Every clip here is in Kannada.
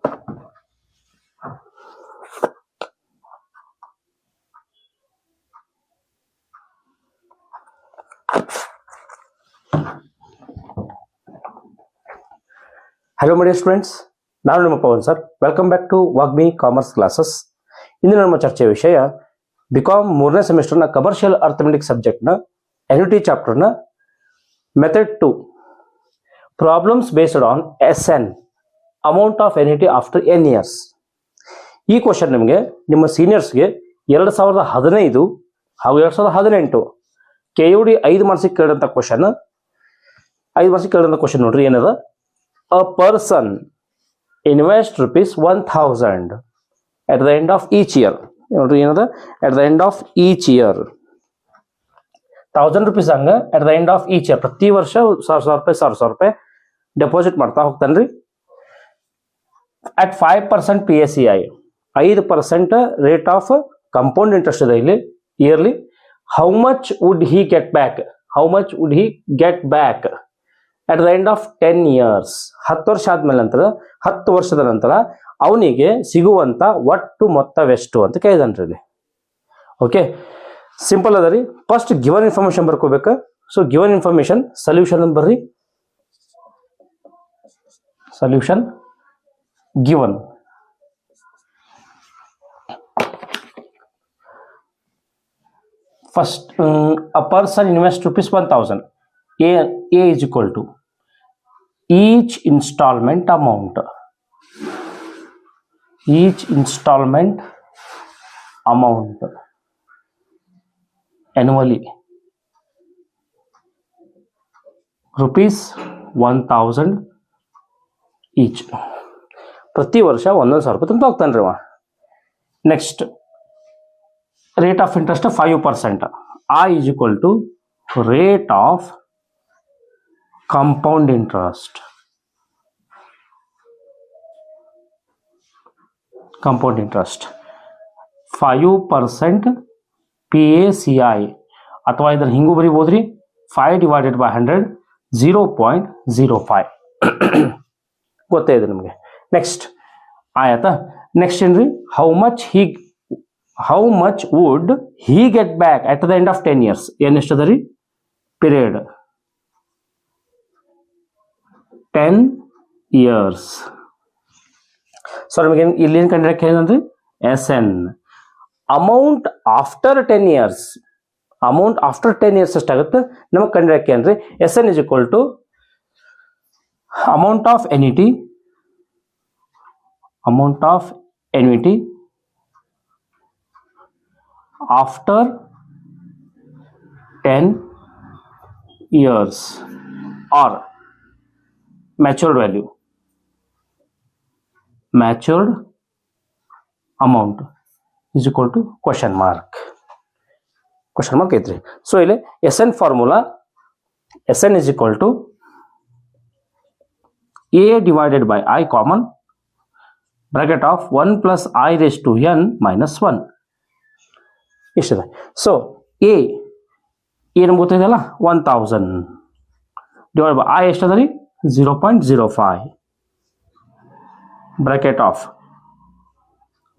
ಹಲೋ ಮೈ ಡಿಯರ್ ಸ್ಟೂಡೆಂಟ್ಸ್, ನಾನು ನಿಮ್ಮ Pavan sir. Welcome back to Vagmi commerce classes. ಇಂದಿನ ನಮ್ಮ ಚರ್ಚೆಯ ವಿಷಯ ಬಿಕಾಮ್ 3ನೇ ಸೆಮಿಸ್ಟರ್ನ ಕಮರ್ಷಿಯಲ್ ಅರ್ಥಮೆಟಿಕ್ ಸಬ್ಜೆಕ್ಟ್ನ ಎನ್ಯುಟಿ ಚಾಪ್ಟರ್ನ method 2 problems based on SN amount of annuity after N years. ಈ ಕ್ವಶನ್ ನಿಮಗೆ ನಿಮ್ಮ ಸೀನಿಯರ್ಸ್ಗೆ 2015 ಹಾಗೂ 2018 KUD 5 ಮಾರ್ಕ್ಸಿಗೆ ಕೇಳಿದಂಥ ಕ್ವಶನ್. 5 ಮಾರ್ಕ್ಸಿಗೆ ಕೇಳಿದಂಥ ಕ್ವಶನ್ ನೋಡ್ರಿ ಏನದ. A person invests ₹1,000 at the end of each year. ನೋಡ್ರಿ ಏನದ, at the end of each year ₹1,000 ಹಂಗ at the end of each year ಪ್ರತಿ ವರ್ಷ 1,000 ರೂಪಾಯಿ ಡೆಪಾಸಿಟ್ ಮಾಡ್ತಾ ಹೋಗ್ತಾನ್ರಿ. at 5% PACI 5% rate of compound interest ಇದೆ ಇಲ್ಲಿ yearly. how much would he get back at the end of 10 years? 10 ವರ್ಷ ಆದ್ಮೇಲೆ ನಂತರ 10 ವರ್ಷದ ನಂತರ ಅವನಿಗೆ ಸಿಗುವಂತ ಒಟ್ಟು ಮೊತ್ತವೆಷ್ಟು ಅಂತ ಕೇಳಿದನ್ರಿ. ಓಕೆ, ಸಿಂಪಲ್ ಅದ ರೀ. ಫಸ್ಟ್ ಗಿವನ್ ಇನ್ಫಾರ್ಮೇಶನ್ ಬರ್ಕೋಬೇಕು. ಸೊ ಗಿವನ್ ಇನ್ಫಾರ್ಮೇಶನ್ ಸೊಲ್ಯೂಷನ್ ಬರ್ರಿ. Solution given. First a person invests ₹1,000. A is equal to each installment amount annually ₹1,000 each. ಪ್ರತಿ ವರ್ಷ 1,000 ರೂಪಾಯಿ ತುಂಬ ಹೋಗ್ತಾನ್ರಿ ಅವ. Next rate of interest 5%. I is equal to rate of compound interest. 5% PACI ಅಥವಾ ಇದನ್ನ ಹಿಂಗೂ ಬರೀಬೋದ್ರಿ 5/100 0.05 ಗೊತ್ತೇ ಇದೆ ನಿಮಗೆ. ನೆಕ್ಸ್ಟ್ ಆಯ್ತಾ. ನೆಕ್ಸ್ಟ್ ಏನ್ರಿ, how much would he get back at the end of 10 years? ಏನ್ ಎಷ್ಟದ ರೀ ಪೀರಿಯಡ್ 10 years. ಸೊ ನಮಗೆ ಇಲ್ಲಿ ಏನು ಕಂಡು ಹೇಳಿದ್ರಿ, SN amount after 10 years. Amount after 10 years ಎಷ್ಟಾಗುತ್ತೆ ನಮಗೆ ಕಂಡು ಏನ್ರಿ. SN is equal to amount of annuity after 10 years or matured amount is equal to question mark ಐತ್ರಿ. ಸೊ ಇಲ್ಲಿ SN formula, SN is equal to A divided by I common bracket of 1 plus I raised to N minus 1 ಇಷ್ಟಿದೆ. ಸೊ A ಏನು ಗೊತ್ತಿದೆಯಲ್ಲ 1,000 ಡಿವೈಡ್ ಬೈ I ಎಷ್ಟದ ರೀ 0.05 bracket of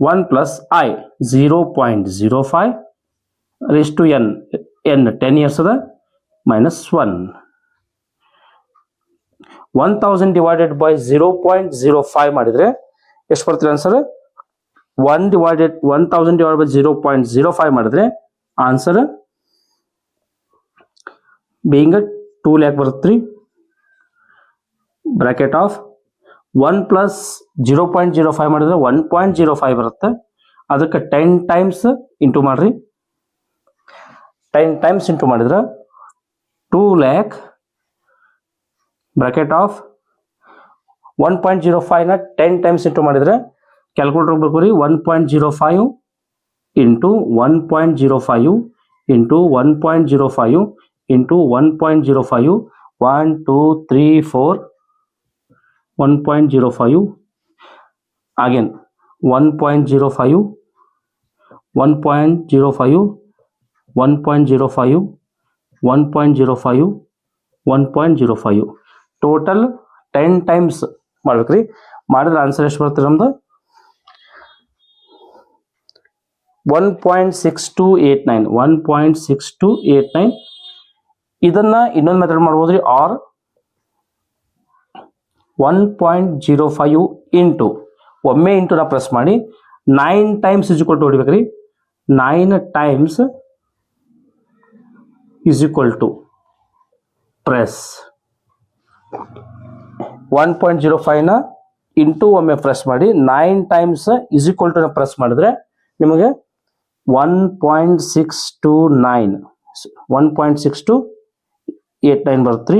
1 plus I 0.05 raised to N 10 years ಅದ minus 1. 1,000 divided by 0.05 ಮಾಡಿದ್ರೆ ಎಷ್ಟು ಬರ್ತೀರ ಆನ್ಸರ್? 1,000 divided by 0.05 ಮಾಡಿದ್ರೆ ಆನ್ಸರ್ ಬೀಯಿಂಗ್ 2 lakh ಬರುತ್ತೆ. ಬ್ರಾಕೆಟ್ ಆಫ್ 1 ಪ್ಲಸ್ 0.05 ಮಾಡಿದ್ರೆ 1.05 ಬರುತ್ತೆ. ಅದಕ್ಕೆ 10 ಟೈಮ್ಸ್ ಇಂಟು ಮಾಡ್ರಿ. 10 ಟೈಮ್ಸ್ ಇಂಟು ಮಾಡಿದ್ರೆ 2 lakh ಬ್ರಾಕೆಟ್ ಆಫ್ 1.05 ನ 10 ಟೈಮ್ಸ್ ಇಂಟು ಮಾಡಿದ್ರೆ calculator ಬರ್ಕೋರಿ 1.05 into 1.05 into 1.05 into 1.05 1 2 3 4 1.05 again 1.05 1.05 1.05 1.05 1.05 total 10 times ಮಾಡ್ಬೇಕ್ರಿ. ಮಾಡಿದ್ರೆ ಆನ್ಸರ್ ಎಷ್ಟು ಬರುತ್ತೆ ನಮ್ದು 1.6289 1.6289. ಇದನ್ನ ಇನ್ನೊಂದು ಮೆಥಡ್ ಮಾಡ್ಬೋದ್ರಿ, ಆರ್ 1.05 ಇಂಟು ಒಮ್ಮೆ ಇಂಟು ನಾ ಪ್ರೆಸ್ ಮಾಡಿ 9 ಟೈಮ್ಸ್ ಇಸ್ ಈಕ್ವಲ್ ಟು ಹೊಡಿಬೇಕ್ರಿ. 9 times is equal to press 1.05 ನ ಇಂಟು ಒಮ್ಮೆ ಪ್ರೆಸ್ ಮಾಡಿ 9 times is equal to press ಮಾಡಿದ್ರೆ ನಿಮಗೆ 1.6289 ಬರುತ್ತೆ.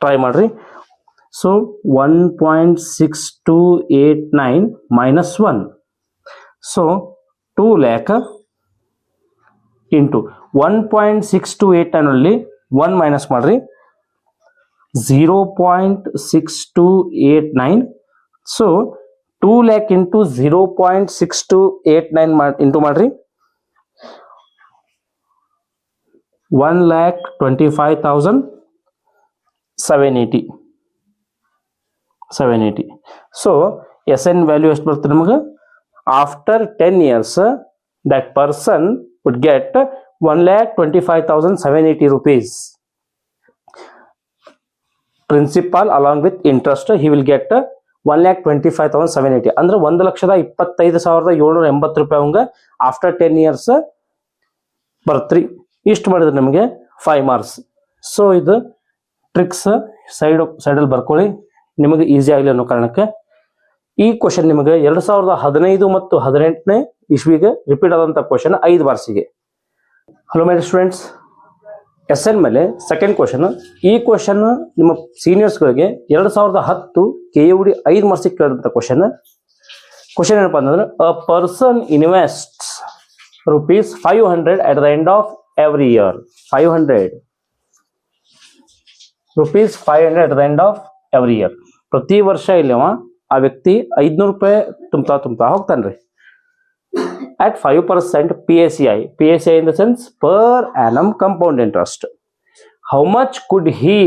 ಟ್ರೈ ಮಾಡ್ರಿ. So 1.6289 minus 1, so 2 lakh into 1.6289 ಅಲ್ಲಿ 1 ಮೈನಸ್ ಮಾಡ್ರಿ 0.6289. ಸೊ 2 lakh ಇಂಟು 0.6289 ಇಂಟು ಮಾಡ್ರಿ 1,25,780. ಸೊ ಎಸ್ ಎನ್ ವ್ಯಾಲ್ಯೂ ಎಷ್ಟು ಬರುತ್ತೆ ನಮಗೆ? After 10 years that person would get 1,25,780 rupees. Principal along with interest he will get 1,25,780. ಅಂದ್ರೆ 1,25,780 ರೂಪಾಯಿ ಅವಂಗ ಆಫ್ಟರ್ 10 years ಬರ್ತ್ರಿ. ಇಷ್ಟು ಮಾಡಿದ್ರೆ ನಮಗೆ 5 marks. ಸೊ ಇದು ಟ್ರಿಕ್ಸ್ ಸೈಡಲ್ಲಿ ಬರ್ಕೊಳ್ಳಿ, ನಿಮಗೆ ಈಸಿ ಆಗಲಿ ಅನ್ನೋ ಕಾರಣಕ್ಕೆ. ಈ ಕ್ವಶನ್ ನಿಮಗೆ 2015 ಮತ್ತು 18ನೇ ಇಸ್ವಿಗೆ ರಿಪೀಟ್ ಆದಂಥ ಕ್ವಶನ್ 5 ಮಾರ್ಕ್ಸಿಗೆ. Hello my students, S N ಮೇಲೆ ಸೆಕೆಂಡ್ ಕ್ವಶನ್. ಈ ಕ್ವಶನ್ ನಿಮ್ಮ ಸೀನಿಯರ್ಸ್ಗಳಿಗೆ 2010 KUD 5 ಮಾರ್ಕ್ಸಿಗೆ ಕೇಳಿದಂಥ ಕ್ವಶನ್ ಏನಪ್ಪ ಅಂತಂದ್ರೆ, a person ಇನ್ವೆಸ್ಟ್ಸ್ ₹500 at the end of every year. 500 rupees 500 at the end of every year. ಪ್ರತಿ ವರ್ಷ ಇಲ್ಲಿ ಆ ವ್ಯಕ್ತಿ 500 ರೂಪಾಯಿ ತುಂಬ್ತಾ ಹೋಗ್ತಾನ್ರಿ. at 5% PACI in the sense per annum compound interest. How much could he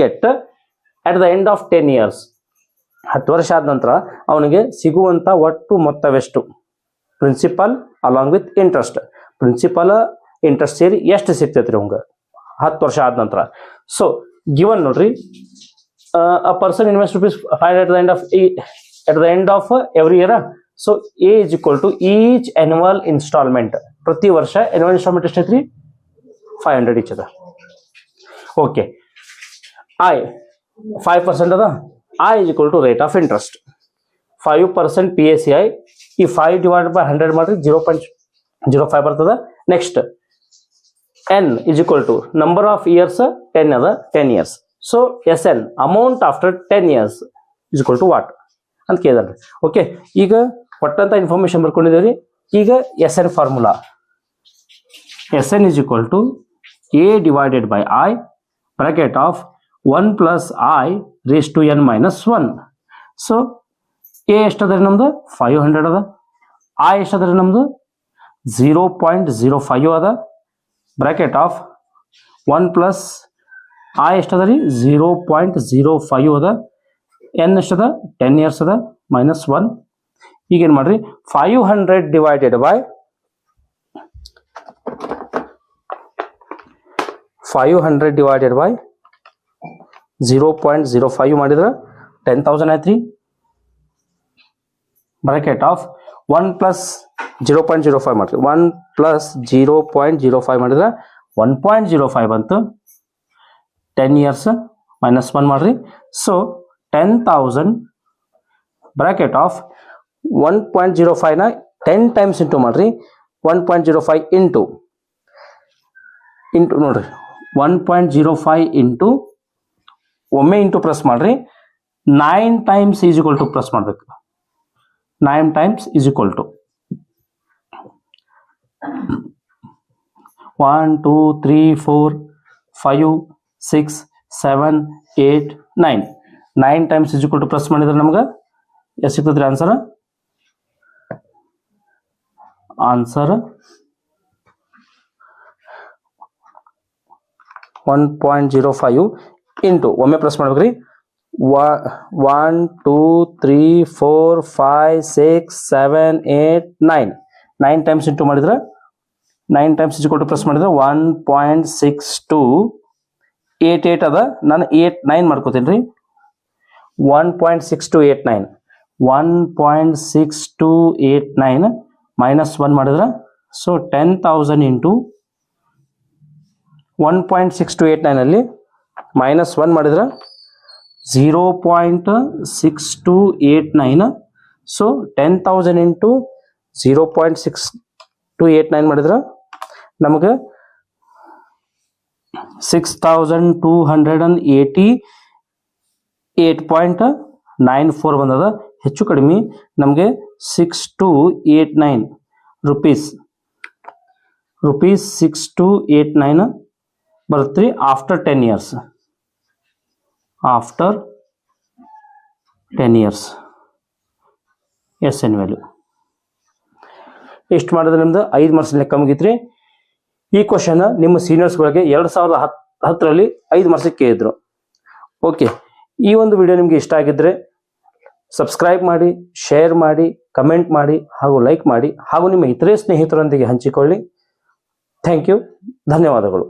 get at the end of 10 years? 10 ವರ್ಷ ಆದ ನಂತರ ಅವನಿಗೆ ಸಿಗುವಂತ ಒಟ್ಟು ಮೊತ್ತವೆಷ್ಟು? Principal along with interest. Principal interest ಸೇರಿ ಎಷ್ಟು ಸಿಗ್ತೈತ್ರಿ ಅವಂಗ 10 ವರ್ಷ ಆದ ನಂತರ? ಸೊ ಗಿವನ್ ನೋಡ್ರಿ, a person invests ₹500 at the end of every year. So A is equal to each annual installment. ಪ್ರತಿ ವರ್ಷ annual installment ಎಷ್ಟೈತ್ರಿ? 500 each ಅದ. ಓಕೆ, I 5% ಅದ. I is equal to rate of interest. 5% PACI. ಈ 5 divided by 100 ಮಾಡ್ರಿ 0.05 ಬರ್ತದ. Next N is equal to number of years 10 ಅದ, 10 years. So SN amount after 10 years is equal to what ಅಂತ ಕೇಳಿದ್ರಿ. ಓಕೆ, ಈಗ ಒಟ್ಟಂತ ಇನ್ಫಾರ್ಮೇಶನ್ ಬರ್ಕೊಂಡಿದ್ದೀವಿ. ಈಗ SN formula, SN is equal to A divided by I bracket of 1 plus I raised to N minus 1. So A ಎಷ್ಟದ ನಮ್ದು? 500 ಅದ. I ಎಷ್ಟದ ನಮ್ದು? 0.05 ಅದ. ಬ್ರಾಕೆಟ್ ಆಫ್ 1 ಪ್ಲಸ್ I ಎಷ್ಟದ ರೀ? 0.05 ಅದ. N ಎಷ್ಟದ? 10 years ಅದ, minus 1. ಈಗ ಏನ್ ಮಾಡ್ರಿ, 500 divided by 0.05 ಮಾಡಿದ್ರೆ 10,000 ಆಯ್ತ್ರಿ. ಬ್ರಾಕೆಟ್ ಆಫ್ 1 ಪ್ಲಸ್ 0.05 ಮಾಡ್ರಿ, 1 ಪ್ಲಸ್ 0.05 ಮಾಡಿದ್ರೆ 1.05 ಬಂತು. 10 years minus 1 ಮಾಡ್ರಿ. ಸೊ 10,000 ಬ್ರಾಕೆಟ್ ಆಫ್ 1.05 ನ 10 ಟೈಮ್ಸ್ ಇಂಟು ಮಾಡ್ರಿ. 1.05 ಇಂಟು ನೋಡ್ರಿ 1.05 ಇಂಟು ಒಮ್ಮೆ ಇಂಟು ಪ್ರೆಸ್ ಮಾಡ್ರಿ 9 times is equal to press ಮಾಡ್ಬೇಕು. 9 times is equal to 1 2 3 4 5 6 7 8 9. 9 times is equal to press ಮಾಡಿದ್ರೆ ನಮ್ಗೆ ಎಷ್ಟು ಸಿಗ್ತದ್ರಿ ಆನ್ಸರ್? 1.05 ಇಂಟು ಒಮ್ಮೆ ಪ್ರೆಸ್ ಮಾಡ್ಬೇಕ್ರಿ 1 2 3 4 5 6 7 8 9 ಟೈಮ್ಸ್ ಇಂಟು ಮಾಡಿದ್ರೆ 9 ಟೈಮ್ಸ್ ಇಸ್ಕೊಟ್ಟು ಪ್ಲಸ್ ಮಾಡಿದ್ರೆ 1.6288 ಅದ. ನಾನು 9 ಮಾಡ್ಕೋತೀನಿ ರೀ. 1.6289 1.6289 ಮೈನಸ್ 1 ಮಾಡಿದ್ರೆ ಸೊ 10,000 ಇಂಟು 1.6289 ಅಲ್ಲಿ ಮೈನಸ್ 1 ಮಾಡಿದ್ರೆ 0.6289. ಸೊ 10,000 ಇಂಟು 0.6289 ಮಾಡಿದ್ರೆ ನಮಗೆ 6,288.94 ಬಂದದ. ಹೆಚ್ಚು ಕಡಿಮೆ ನಮಗೆ 6289 ರುಪೀಸ್ 6289 ಬರುತ್ತೆ after 10 years. After 10 years S N value ಎಷ್ಟು ಮಾಡಿದ್ರೆ ನಿಮ್ದು 5 ಮಾರ್ಕ್ಸ್ ಲೆಕ್ಕ ಮುಗಿತ್ರಿ. ಈ ಕ್ವಶನ್ ನಿಮ್ಮ ಸೀನಿಯರ್ಸ್ಗಳಿಗೆ 2010ರಲ್ಲಿ 5 ಮಾರ್ಕ್ಸ್ ಕೇಳಿದ್ರು. ಓಕೆ, ಈ ಒಂದು ವಿಡಿಯೋ ನಿಮಗೆ ಇಷ್ಟ ಆಗಿದ್ರೆ ಸಬ್ಸ್ಕ್ರೈಬ್ ಮಾಡಿ, ಶೇರ್ ಮಾಡಿ, ಕಮೆಂಟ್ ಮಾಡಿ ಹಾಗೂ ಲೈಕ್ ಮಾಡಿ ಹಾಗೂ ನಿಮ್ಮ ಇತರೆ ಸ್ನೇಹಿತರೊಂದಿಗೆ ಹಂಚಿಕೊಳ್ಳಿ. ಥ್ಯಾಂಕ್ ಯು, ಧನ್ಯವಾದಗಳು.